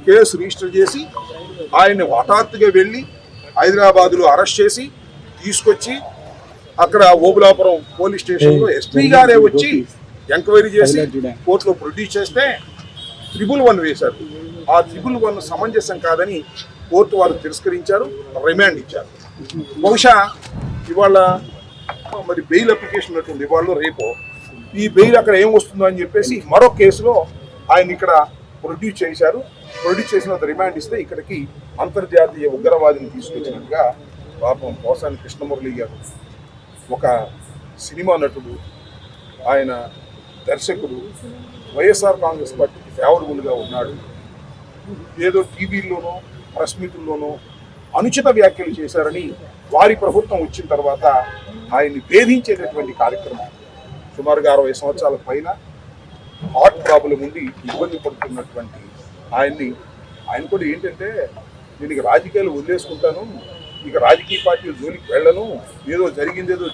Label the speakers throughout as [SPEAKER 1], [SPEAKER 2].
[SPEAKER 1] Case register చేసి ఆయన్ని హఠాత్తుగా వెళ్ళి హైదరాబాదులో అరెస్ట్ చేసి తీసుకొచ్చి అక్కడ ఓబులాపురం పోలీస్ స్టేషన్లో ఎస్పీ గారే వచ్చి ఎంక్వైరీ చేసి కోర్టులో ప్రొడ్యూస్ చేస్తే 111 వేశారు. ఆ 111 సమంజసం కాదని కోర్టు వారు తిరస్కరించారు, రిమాండ్ ఇచ్చారు. బహుశా ఇవాళ మరి బెయిల్ అప్లికేషన్ ఉన్నట్టుంది, ఇవాళ రేపు ఈ బెయిల్ అక్కడ ఏం వస్తుందో అని చెప్పేసి మరో కేసులో ఆయన ఇక్కడ ప్రొడ్యూస్ చేశారు. ప్రొడ్యూస్ చేసిన రిమాండ్ ఇస్తే ఇక్కడికి అంతర్జాతీయ ఉగ్రవాదిని తీసుకొచ్చినట్టుగా పాపం పోసాని కృష్ణమురళి గారు ఒక సినిమా నటుడు, ఆయన దర్శకుడు, వైఎస్ఆర్ కాంగ్రెస్ పార్టీకి ఫేవరబుల్గా ఉన్నాడు. ఏదో టీవీల్లోనో ప్రెస్ మీటుల్లోనో అనుచిత వ్యాఖ్యలు చేశారని వారి ప్రభుత్వం వచ్చిన తర్వాత ఆయన్ని వేధించేటటువంటి కార్యక్రమం సుమారుగా 60 సంవత్సరాల పైన హార్ట్ ప్రాబ్లం ఉండి ఇబ్బంది పడుతున్నటువంటి ఆయన కూడా ఏంటంటే నేను ఇక రాజకీయాలు వదిలేసుకుంటాను, ఇక రాజకీయ పార్టీలు జోలికి వెళ్ళను, ఏదో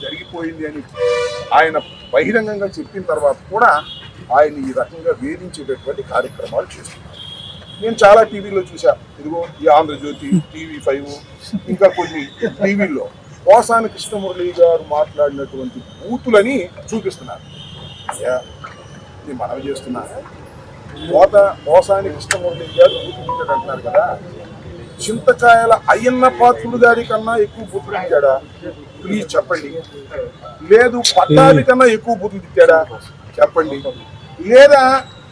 [SPEAKER 1] జరిగిపోయింది అని ఆయన బహిరంగంగా చెప్పిన తర్వాత కూడా ఆయన ఈ రకంగా వేధించేటటువంటి కార్యక్రమాలు చేస్తున్నారు. నేను చాలా టీవీలో చూసా, ఇదిగో ఈ ఆంధ్రజ్యోతి, TV5 ఇంకా కొన్ని టీవీల్లో పోసాని కృష్ణమురళి గారు మాట్లాడినటువంటి బూతులని చూపిస్తున్నారు. నేను మనవి చేస్తున్నా, పోసాని కృష్ణమురళి గారు బూతులు అంటున్నారు కదా, చింతకాయల అయ్యన్న పాత్రుడు గారి కన్నా ఎక్కువ బూతులు తిట్టాడా? ప్లీజ్ చెప్పండి. లేదు పట్టాభి కన్నా ఎక్కువ బూతులు తిట్టాడా? చెప్పండి. లేదా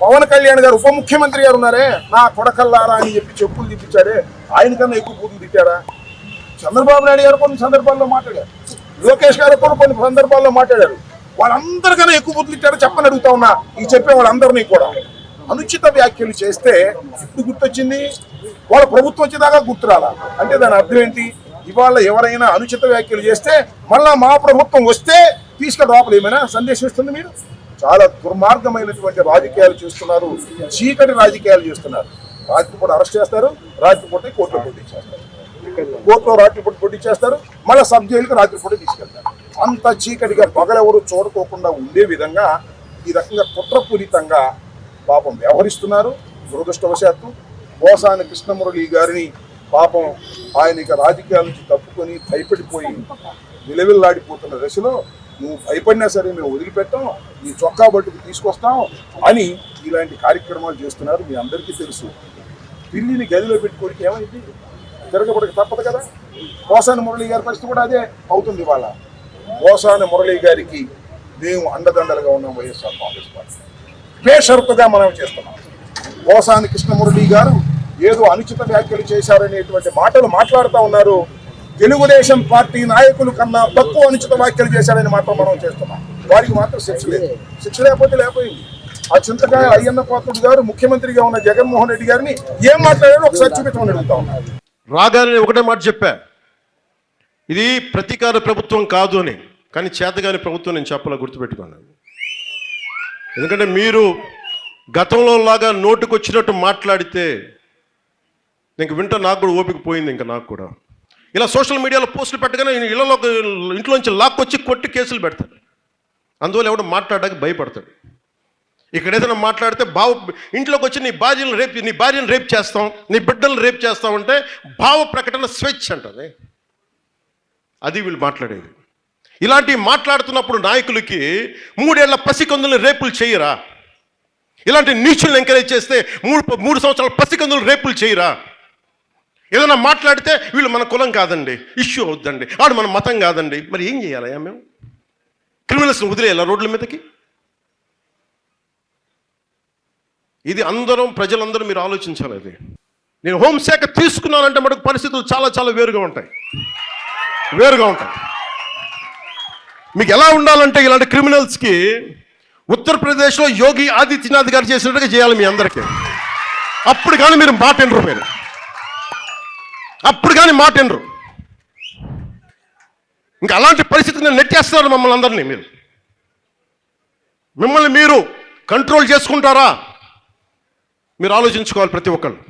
[SPEAKER 1] పవన్ కళ్యాణ్ గారు ఉప ముఖ్యమంత్రి గారు ఉన్నారే, నా కొడకల్లారా అని చెప్పి చెప్పులు తిప్పించారే, ఆయన కన్నా ఎక్కువ బూతులు తిట్టాడా? చంద్రబాబు నాయుడు గారు కొన్ని సందర్భాల్లో మాట్లాడారు, లోకేష్ గారు కూడా కొన్ని సందర్భాల్లో మాట్లాడారు. వాళ్ళందరికన్నా ఎక్కువ బూతులు తిట్టాడో చెప్పని అడుగుతా ఉన్నా. ఈ చెప్పే వాళ్ళందరినీ కూడా అనుచిత వ్యాఖ్యలు చేస్తే ఇప్పుడు గుర్తొచ్చింది, వాళ్ళ ప్రభుత్వం వచ్చేదాకా గుర్తురాలా అంటే దాని అర్థం ఏంటి? ఇవాళ ఎవరైనా అనుచిత వ్యాఖ్యలు చేస్తే మళ్ళా మా ప్రభుత్వం వస్తే తీసుకొని లోపల ఏమైనా సందేశం ఇస్తుంది? మీరు చాలా దుర్మార్గమైనటువంటి రాజకీయాలు చేస్తున్నారు, చీకటి రాజకీయాలు చేస్తున్నారు. రాత్రిపూట అరెస్ట్ చేస్తారు, రాత్రిపూట కోర్టులో పోటీ చేస్తారు, కోర్టులో రాత్రిపూట పోటీ చేస్తారు, మళ్ళీ సబ్ జైలుకి రాత్రిపూట తీసుకెళ్తారు. అంత చీకటిగా పగలెవరు చూడకోకుండా ఉండే విధంగా ఈ రకంగా కుట్రపూరితంగా పాపం వ్యవహరిస్తున్నారు. దురదృష్టవశాత్తు పోసాని కృష్ణమురళి గారిని పాపం ఆయన ఇక రాజకీయాల నుంచి తప్పుకొని భయపడిపోయి విలవిల్లాడిపోతున్న దశలో నువ్వు భయపడినా సరే మేము వదిలిపెట్టాం, నీ చొక్కా బట్టుకు తీసుకొస్తాం అని ఇలాంటి కార్యక్రమాలు చేస్తున్నారు. మీ అందరికీ తెలుసు. పిల్లిని గదిలో పెట్టుకోవడానికి ఏమైంది? తిరగబడికి తప్పదు కదా. పోసాని మురళి గారి పరిస్థితి కూడా అదే అవుతుంది. ఇవాళ పోసాని మురళి గారికి మేము అండదండలుగా ఉన్నాం వైఎస్ఆర్ కాంగ్రెస్ పార్టీ. బేషరతుగా మనం చేస్తున్నాం. పోసాని కృష్ణమురళి గారు ఏదో అనుచిత వ్యాఖ్యలు చేశారనేటువంటి మాటలు మాట్లాడుతూ ఉన్నారు. తెలుగుదేశం పార్టీ నాయకుల కన్నా తక్కువ అనుచిత వ్యాఖ్యలు చేశారని మాత్రం మనం చేస్తున్నాం. వారికి మాత్రం శిక్ష లేదు. శిక్ష లేకపోయింది. ఆ చింతకాయ అయ్యన్న పాత్రుడు గారు ముఖ్యమంత్రిగా ఉన్న జగన్మోహన్ రెడ్డి గారిని ఏం మాట్లాడారో ఒకసారి చూపించమని అడుగుతా ఉన్నారు.
[SPEAKER 2] రాగానే ఒకటే మాట చెప్పా, ఇది ప్రతీకార ప్రభుత్వం కాదు అని. కానీ చేతగాని ప్రభుత్వం నేను చెప్పాలా, గుర్తుపెట్టుకున్నాను. ఎందుకంటే మీరు గతంలో లాగా నోటుకొచ్చినట్టు మాట్లాడితే ఇంక నాకు కూడా ఓపిక పోయింది. ఇంకా నాకు కూడా ఇలా సోషల్ మీడియాలో పోస్టులు పెట్టగానే ఇంట్లోంచి లాక్కొచ్చి కొట్టి కేసులు పెడతారు. అందువల్ల ఎవడు మాట్లాడడానికి భయపడతాడు. ఇక్కడ ఏదైనా మాట్లాడితే ఇంట్లోకి వచ్చి నీ భార్యను రేప్ చేస్తాం, నీ బిడ్డలను రేప్ చేస్తామంటే భావ ప్రకటన స్వేచ్ఛ అంటది. అది వీళ్ళు మాట్లాడేది. ఇలాంటివి మాట్లాడుతున్నప్పుడు నాయకులకి 3 ఏళ్ల పసికందులను రేపులు చేయరా? ఇలాంటి నీచులను ఎంకరేజ్ చేస్తే 3 సంవత్సరాల పసికందులు రేపులు చేయరా? ఏదైనా మాట్లాడితే వీళ్ళు మన కులం కాదండి, ఇష్యూ అవుద్దండి, వాడు మన మతం కాదండి. మరి ఏం చేయాలయ్యా? మేము క్రిమినల్స్ని వదిలేయాలా రోడ్ల మీదకి? ఇది ప్రజలందరూ మీరు ఆలోచించాలి. అది నేను హోంశాఖ తీసుకున్నానంటే మనకు పరిస్థితులు చాలా చాలా వేరుగా ఉంటాయి. మీకు ఎలా ఉండాలంటే ఇలాంటి క్రిమినల్స్కి ఉత్తరప్రదేశ్లో యోగి ఆదిత్యనాథ్ గారు చేసినట్టుగా చేయాలి మీ అందరికీ. అప్పుడు కానీ మీరు మాట వినరు. ఇంకా అలాంటి పరిస్థితిని నెట్టేస్తున్నారు మమ్మల్ని అందరినీ. మిమ్మల్ని మీరు కంట్రోల్ చేసుకుంటారా? మీరు ఆలోచించుకోవాలి ప్రతి ఒక్కళ్ళు.